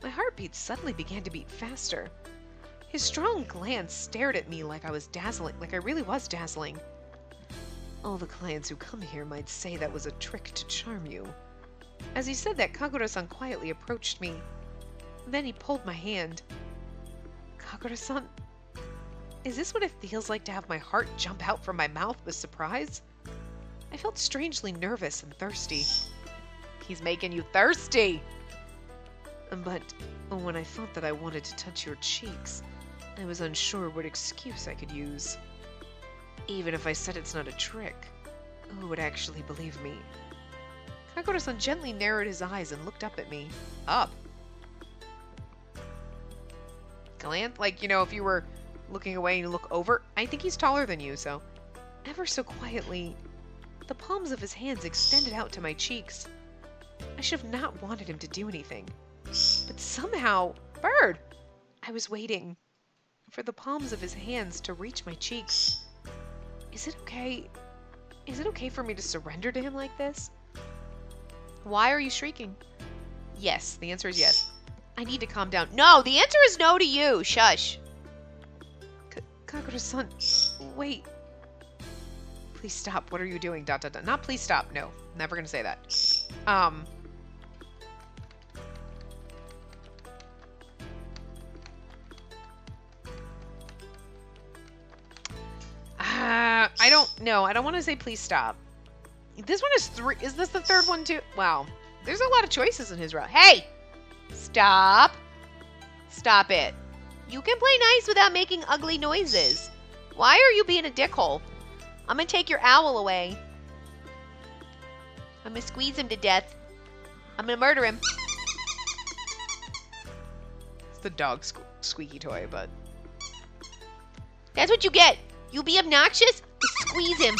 My heartbeat suddenly began to beat faster. His strong glance stared at me like I really was dazzling. All the clients who come here might say that was a trick to charm you. As he said that, Kagura-san quietly approached me. Then he pulled my hand. Kagura-san, is this what it feels like to have my heart jump out from my mouth with surprise? I felt strangely nervous and thirsty. He's making you thirsty! But when I thought that I wanted to touch your cheeks, I was unsure what excuse I could use. Even if I said it's not a trick, who would actually believe me? Kagura-san gently narrowed his eyes and looked up at me. Up? Glant? Like, you know, if you were looking away and you look over? I think he's taller than you, so... Ever so quietly, the palms of his hands extended out to my cheeks. I should have not wanted him to do anything. But somehow... Bird! I was waiting for the palms of his hands to reach my cheeks. Is it okay? Is it okay for me to surrender to him like this? Why are you shrieking? Yes, the answer is yes. I need to calm down. No, the answer is no to you. Shush. Kagura-san, wait. Please stop. What are you doing? ... Not please stop. No, never gonna say that. I don't know. I don't want to say please stop. This one is 3. Is this the third one too? Wow. There's a lot of choices in his route. Hey! Stop. Stop it. You can play nice without making ugly noises. Why are you being a dickhole? I'm gonna take your owl away. I'm gonna squeeze him to death. I'm gonna murder him. It's the dog squeaky toy, but... That's what you get. You be obnoxious, squeeze him.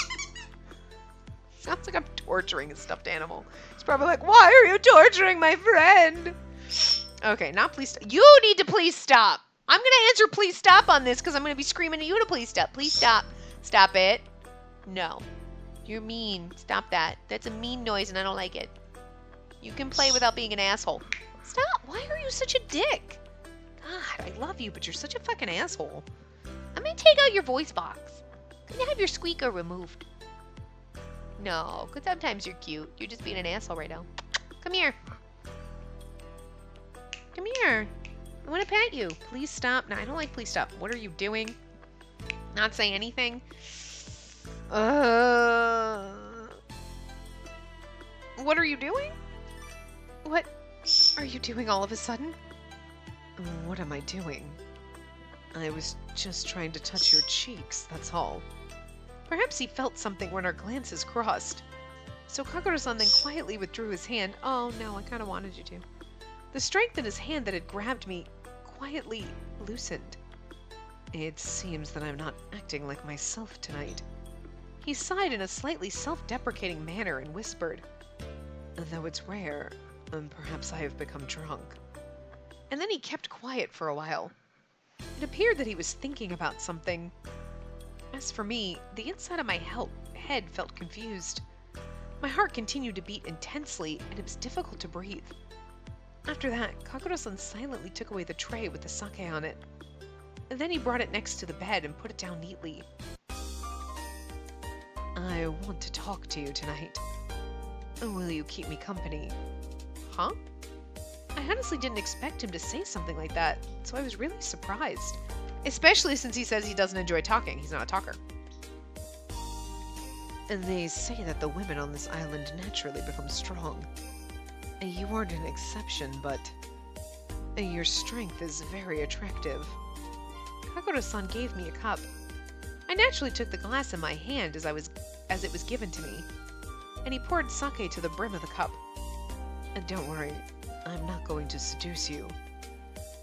Sounds like I'm torturing a stuffed animal. He's probably like, why are you torturing my friend? Okay, not please. You need to please stop. I'm going to answer please stop on this because I'm going to be screaming at you to please stop. Please stop. Stop it. No. You're mean. Stop that. That's a mean noise and I don't like it. You can play without being an asshole. Stop. Why are you such a dick? God, I love you, but you're such a fucking asshole. I'm going to take out your voice box. I'm going to have your squeaker removed. No, because sometimes you're cute. You're just being an asshole right now. Come here. Come here. I want to pet you. Please stop. No, I don't like please stop. What are you doing? Not saying anything? What are you doing? What are you doing all of a sudden? What am I doing? I was just trying to touch your cheeks, that's all. Perhaps he felt something when our glances crossed. So Kagura-san then quietly withdrew his hand. Oh no, I kind of wanted you to. The strength in his hand that had grabbed me quietly loosened. It seems that I'm not acting like myself tonight. He sighed in a slightly self-deprecating manner and whispered, though it's rare, perhaps I have become drunk. And then he kept quiet for a while. It appeared that he was thinking about something. As for me, the inside of my head felt confused. My heart continued to beat intensely, and it was difficult to breathe. After that, Kagura-san silently took away the tray with the sake on it. And then he brought it next to the bed and put it down neatly. I want to talk to you tonight. Will you keep me company? Huh? I honestly didn't expect him to say something like that, so I was really surprised. Especially since he says he doesn't enjoy talking. He's not a talker. And they say that the women on this island naturally become strong. You aren't an exception, but your strength is very attractive. Kagura-san gave me a cup. I naturally took the glass in my hand as it was given to me, and he poured sake to the brim of the cup. And don't worry, I'm not going to seduce you.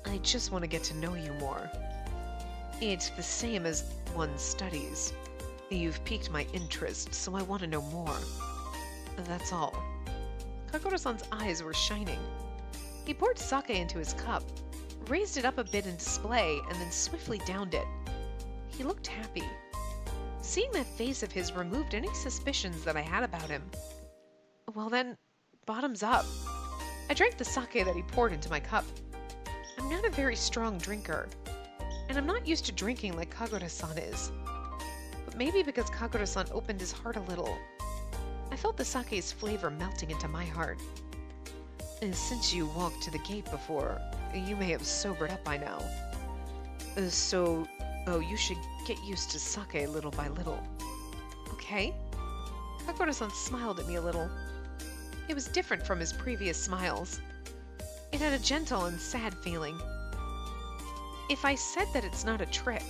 I just want to get to know you more. It's the same as one's studies. You've piqued my interest, so I want to know more. That's all. Kagura-san's eyes were shining. He poured sake into his cup, raised it up a bit in display, and then swiftly downed it. He looked happy. Seeing that face of his removed any suspicions that I had about him. Well then, bottoms up. I drank the sake that he poured into my cup. I'm not a very strong drinker, and I'm not used to drinking like Kagura-san is. But maybe because Kagura-san opened his heart a little, I felt the sake's flavor melting into my heart. And since you walked to the gate before, you may have sobered up by now. You should get used to sake little by little. Okay? Kagura-san smiled at me a little. It was different from his previous smiles. It had a gentle and sad feeling. If I said that it's not a trick,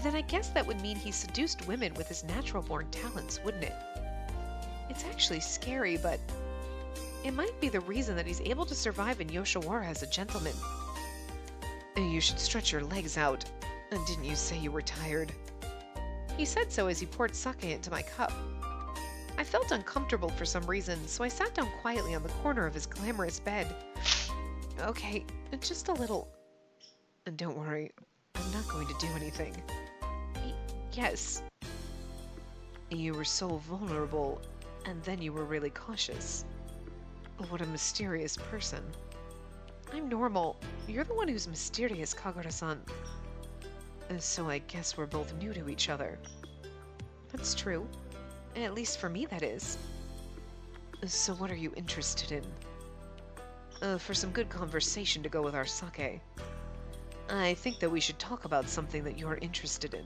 then I guess that would mean he seduced women with his natural-born talents, wouldn't it? It's actually scary, but it might be the reason that he's able to survive in Yoshiwara as a gentleman. You should stretch your legs out. Didn't you say you were tired? He said so as he poured sake into my cup. I felt uncomfortable for some reason, so I sat down quietly on the corner of his glamorous bed. Okay, just a little. And don't worry, I'm not going to do anything. Yes. You were so vulnerable, and then you were really cautious. What a mysterious person. I'm normal. You're the one who's mysterious, Kagura-san. So I guess we're both new to each other. That's true. At least for me, that is. So what are you interested in? For some good conversation to go with our sake. I think that we should talk about something that you're interested in.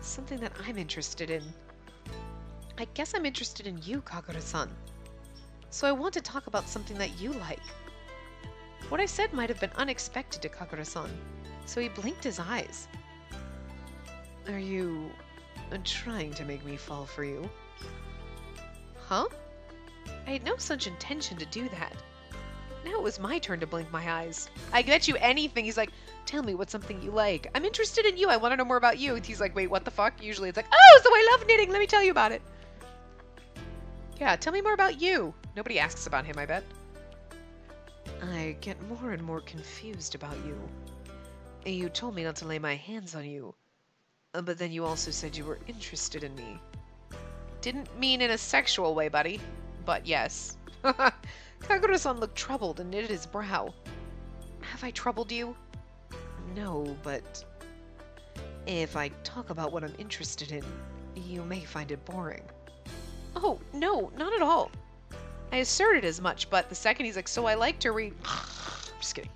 Something that I'm interested in. I guess I'm interested in you, Kagura-san. So I want to talk about something that you like. What I said might have been unexpected to Kagura-san, so he blinked his eyes. Are you trying to make me fall for you? Huh? I had no such intention to do that. Now it was my turn to blink my eyes. I bet you anything. He's like, tell me what's something you like. I'm interested in you. I want to know more about you. He's like, wait, what the fuck? Usually it's like, oh, so I love knitting. Let me tell you about it. Yeah, tell me more about you. Nobody asks about him, I bet. I get more and more confused about you. You told me not to lay my hands on you. But then you also said you were interested in me. Didn't mean in a sexual way, buddy. But yes. Kagura-san looked troubled and knitted his brow. Have I troubled you? No, but if I talk about what I'm interested in, you may find it boring. Oh, no, not at all. I asserted as much, but the second he's like, so I like to read... Just kidding.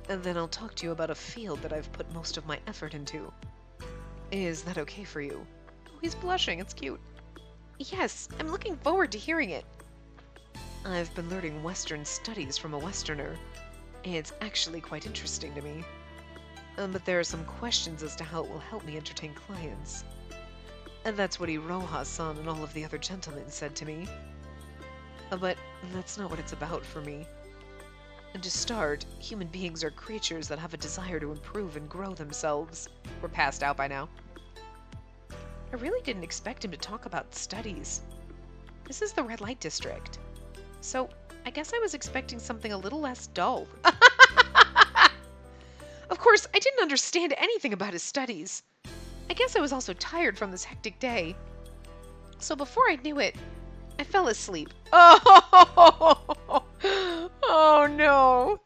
And then I'll talk to you about a field that I've put most of my effort into. Is that okay for you? Oh, he's blushing. It's cute. Yes, I'm looking forward to hearing it. I've been learning Western studies from a Westerner. It's actually quite interesting to me. But there are some questions as to how it will help me entertain clients. And that's what Iroha-san and all of the other gentlemen said to me. But that's not what it's about for me. And to start, human beings are creatures that have a desire to improve and grow themselves. We're passed out by now. I really didn't expect him to talk about studies. This is the red light district. So, I guess I was expecting something a little less dull. Of course, I didn't understand anything about his studies. I guess I was also tired from this hectic day. So before I knew it, I fell asleep. Oh, oh no.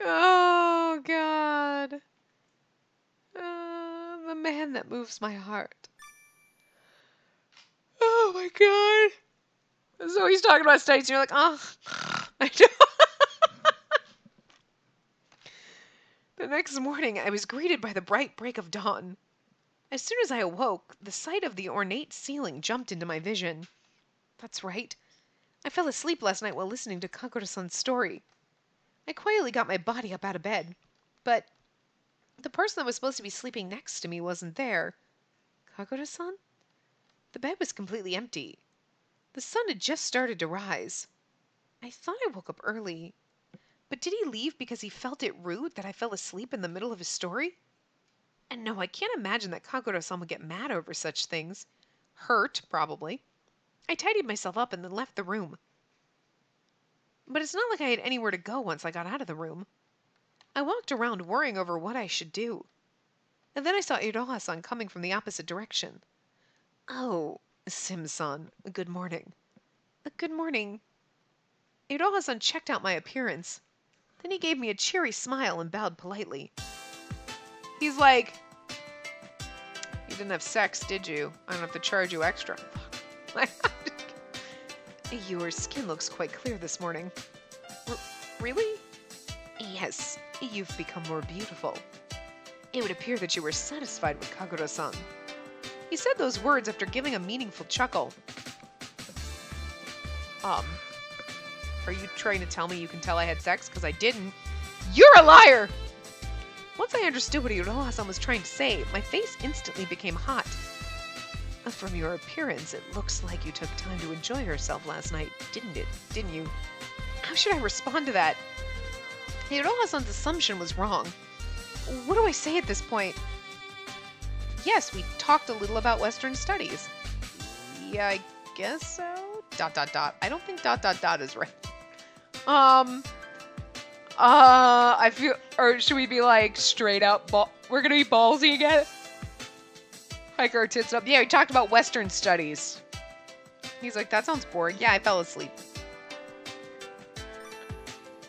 Oh, God. The man that moves my heart. Oh, my God. So he's talking about studies, and you're like, oh, I know. The next morning, I was greeted by the bright break of dawn. As soon as I awoke, the sight of the ornate ceiling jumped into my vision. That's right. I fell asleep last night while listening to Kagura-san's story. I quietly got my body up out of bed, but the person that was supposed to be sleeping next to me wasn't there. Kagura-san? The bed was completely empty. The sun had just started to rise. I thought I woke up early. But did he leave because he felt it rude that I fell asleep in the middle of his story? And no, I can't imagine that Kagura-san would get mad over such things. Hurt, probably. I tidied myself up and then left the room. But it's not like I had anywhere to go once I got out of the room. I walked around worrying over what I should do. And then I saw Iroha-san coming from the opposite direction. Oh, Sim-san, good morning. Good morning. Iroha-san checked out my appearance. Then he gave me a cheery smile and bowed politely. He's like, you didn't have sex, did you? I don't have to charge you extra. Your skin looks quite clear this morning. Really? Yes, you've become more beautiful. It would appear that you were satisfied with Kagura-san. He said those words after giving a meaningful chuckle. Are you trying to tell me you can tell I had sex? Because I didn't. You're a liar! Once I understood what Iroha-san was trying to say, my face instantly became hot. From your appearance, it looks like you took time to enjoy yourself last night, didn't it? Didn't you? How should I respond to that? Iroha-san's assumption was wrong. What do I say at this point? Yes, we talked a little about Western studies. Yeah, I guess so? ... I don't think ... is right. I feel... Or should we be like, straight up... We're gonna be ballsy again? Hike our tits up. Yeah, we talked about Western studies. He's like, that sounds boring. Yeah, I fell asleep.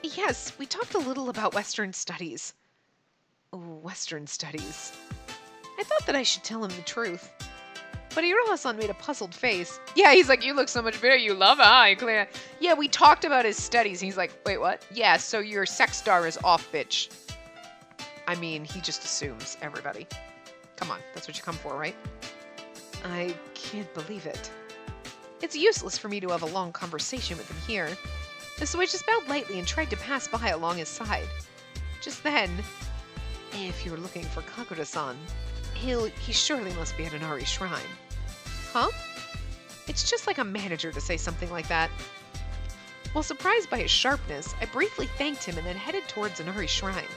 Yes, we talked a little about Western studies. Western studies. I thought that I should tell him the truth. But Iroha-san made a puzzled face. Yeah, he's like, you look so much better. You love it, huh? You clear. Yeah, we talked about his studies. He's like, wait, what? Yeah, so your sex star is off, bitch. I mean, he just assumes, everybody. Come on, that's what you come for, right? I can't believe it. It's useless for me to have a long conversation with him here. So I just bowed lightly and tried to pass by along his side. Just then, if you're looking for Kagura-san, he surely must be at Inari Shrine. Huh? It's just like a manager to say something like that. While surprised by his sharpness, I briefly thanked him and then headed towards Inari Shrine.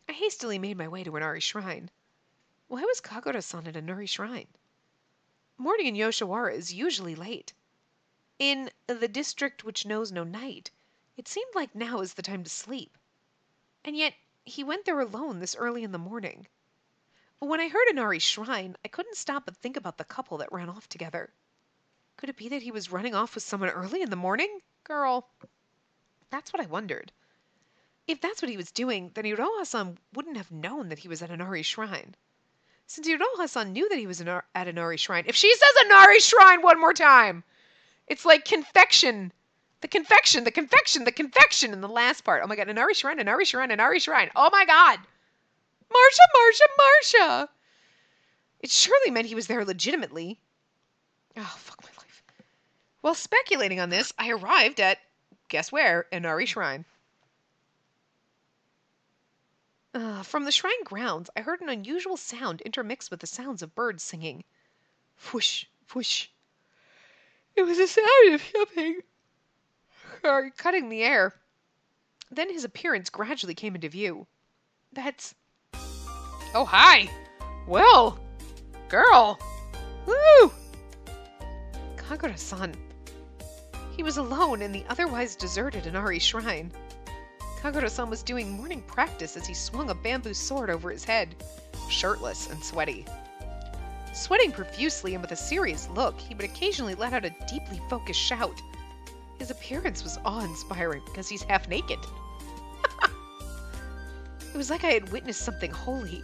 I hastily made my way to Inari Shrine. Why was Kagura-san at Inari Shrine? Morning in Yoshiwara is usually late. In the district which knows no night, it seemed like now is the time to sleep. And yet, he went there alone this early in the morning. When I heard Inari Shrine, I couldn't stop but think about the couple that ran off together. Could it be that he was running off with someone early in the morning? Girl. That's what I wondered. If that's what he was doing, then Iroha-san wouldn't have known that he was at Inari Shrine. Since Iroha-san knew that he was at Inari Shrine. If she says Inari Shrine one more time, it's like confection. The confection in the last part. Oh my god, Inari Shrine, Inari Shrine, Inari Shrine. Oh my god. Marsha. It surely meant he was there legitimately. Oh, fuck my life. While speculating on this, I arrived at, guess where, Inari Shrine. From the shrine grounds, I heard an unusual sound intermixed with the sounds of birds singing. Whoosh, whoosh. It was a sound of jumping, or cutting the air. Then his appearance gradually came into view. That's... Oh, hi! Well, girl! Woo! Kagura-san. He was alone in the otherwise deserted Inari Shrine. Kagura-san was doing morning practice as he swung a bamboo sword over his head, shirtless and sweaty. Sweating profusely and with a serious look, he would occasionally let out a deeply focused shout. His appearance was awe-inspiring because he's half naked. It was like I had witnessed something holy,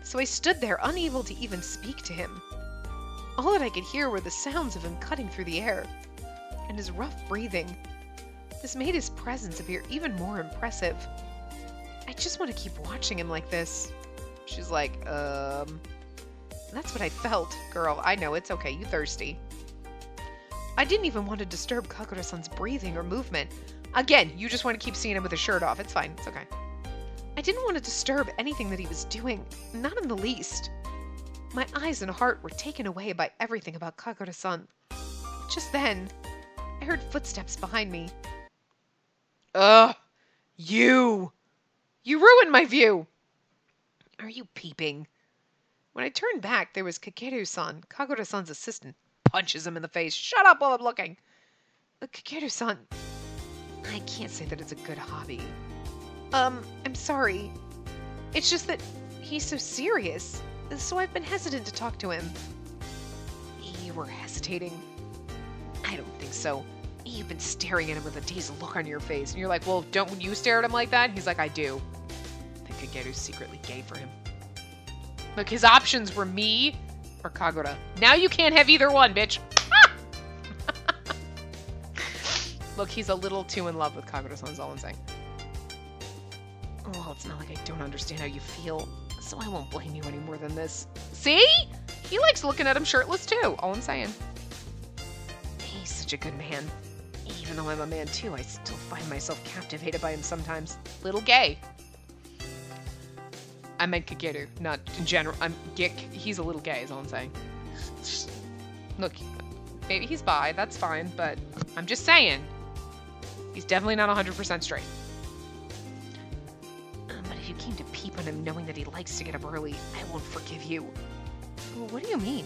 so I stood there unable to even speak to him. All that I could hear were the sounds of him cutting through the air, and his rough breathing. This made his presence appear even more impressive. I just want to keep watching him like this. She's like, That's what I felt. Girl, I know, it's okay, you thirsty. I didn't even want to disturb Kagura-san's breathing or movement. Again, you just want to keep seeing him with his shirt off. It's fine, it's okay. I didn't want to disturb anything that he was doing, not in the least. My eyes and heart were taken away by everything about Kagura-san. Just then, I heard footsteps behind me. Ugh! You! You ruined my view! Are you peeping? When I turned back, there was Kakeru-san, Kagura-san's assistant. Punches him in the face. Shut up while I'm looking! Kakeru-san... I can't say that it's a good hobby. I'm sorry. It's just that he's so serious, so I've been hesitant to talk to him. You were hesitating? I don't think so. You've been staring at him with a dazed look on your face, and you're like, well, don't you stare at him like that? He's like, I do. I think Kageru's secretly gay for him. Look, his options were me or Kagura. Now you can't have either one, bitch. Ah! Look, he's a little too in love with Kagura-san, is all I'm saying. Well, it's not like I don't understand how you feel, so I won't blame you any more than this. See? He likes looking at him shirtless, too. All I'm saying. He's such a good man. Even though I'm a man, too, I still find myself captivated by him sometimes. Little gay. I meant Kageru, not in general. He's a little gay, is all I'm saying. Look, maybe he's bi, that's fine, but I'm just saying. He's definitely not 100% straight. But if you came to peep on him knowing that he likes to get up early, I won't forgive you. Well, what do you mean?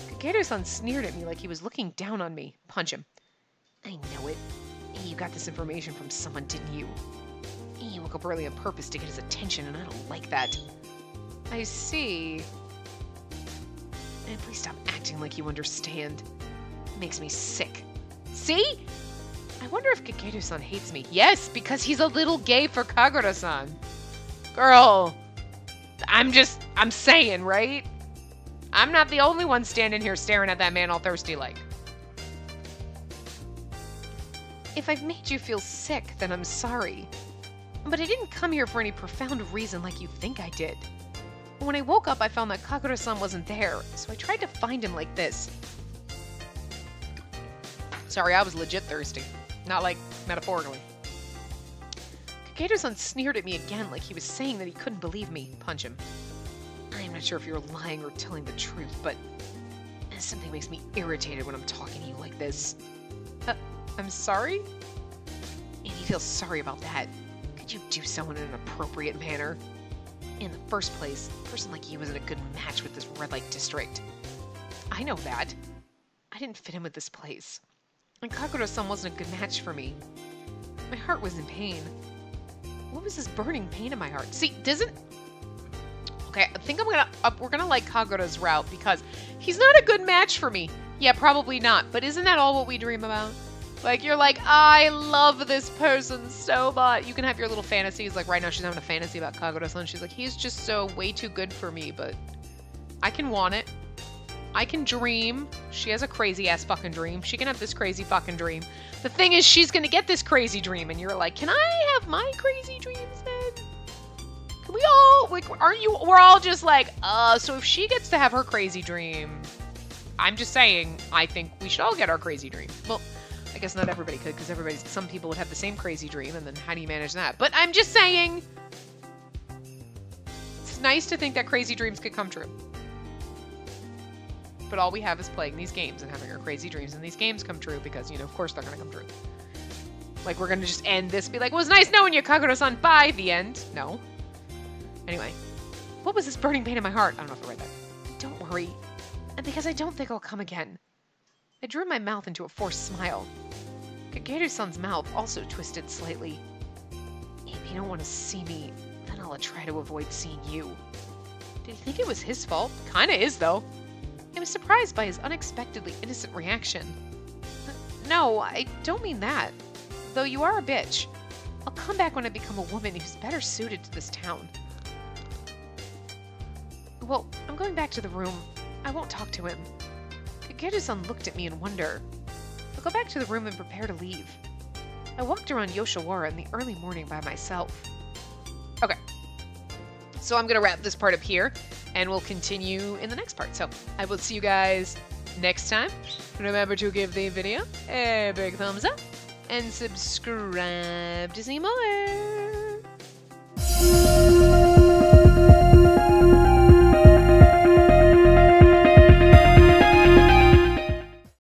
Kageru-san sneered at me like he was looking down on me. Punch him. I know it. You got this information from someone, didn't you? You woke up early on purpose to get his attention, and I don't like that. I see. And please stop acting like you understand. It makes me sick. See? I wonder if Kageru-san hates me. Yes, because he's a little gay for Kagura-san. Girl, I'm saying, right? I'm not the only one standing here staring at that man all thirsty like. If I've made you feel sick, then I'm sorry. But I didn't come here for any profound reason like you think I did. When I woke up, I found that Kagura-san wasn't there, so I tried to find him like this. Sorry, I was legit thirsty. Not like metaphorically. Kageru-san sneered at me again like he was saying that he couldn't believe me. Punch him. I'm not sure if you're lying or telling the truth, but something makes me irritated when I'm talking to you like this. I'm sorry? And you feel sorry about that. Could you do so in an appropriate manner? In the first place, a person like you isn't a good match with this red light district. I know that. I didn't fit in with this place. And Kagura-san wasn't a good match for me. My heart was in pain. What was this burning pain in my heart? See, doesn't... Okay, I think we're gonna like Kagura's route because he's not a good match for me. Yeah, probably not. But isn't that all what we dream about? Like, you're like, I love this person so much. You can have your little fantasies. Like, right now she's having a fantasy about Kagura-san. She's like, he's just so way too good for me, but I can want it. I can dream. She has a crazy ass fucking dream. She can have this crazy fucking dream. The thing is, she's gonna get this crazy dream, and you're like, can I have my crazy dreams then? Can we all, like, aren't you, we're all just like, so if she gets to have her crazy dream, I'm just saying, I think we should all get our crazy dream. Well, I guess not everybody could, because some people would have the same crazy dream, and then how do you manage that? But I'm just saying, it's nice to think that crazy dreams could come true. But all we have is playing these games and having our crazy dreams, and these games come true because, you know, of course they're gonna come true. Like, we're gonna just end this, be like, well, it was nice knowing you, Kagura-san, bye, the end. No. Anyway, what was this burning pain in my heart? I don't know if I read that. Don't worry. And because I don't think I'll come again. I drew my mouth into a forced smile. Kageru-san's mouth also twisted slightly. If you don't want to see me, then I'll try to avoid seeing you. Did he think it was his fault? Kinda is, though. I was surprised by his unexpectedly innocent reaction. No, I don't mean that. Though you are a bitch. I'll come back when I become a woman who's better suited to this town. Well, I'm going back to the room. I won't talk to him. Kageru-san looked at me in wonder. I'll go back to the room and prepare to leave. I walked around Yoshiwara in the early morning by myself. Okay. So I'm going to wrap this part up here, and we'll continue in the next part. So I will see you guys next time. Remember to give the video a big thumbs up, and subscribe to see more.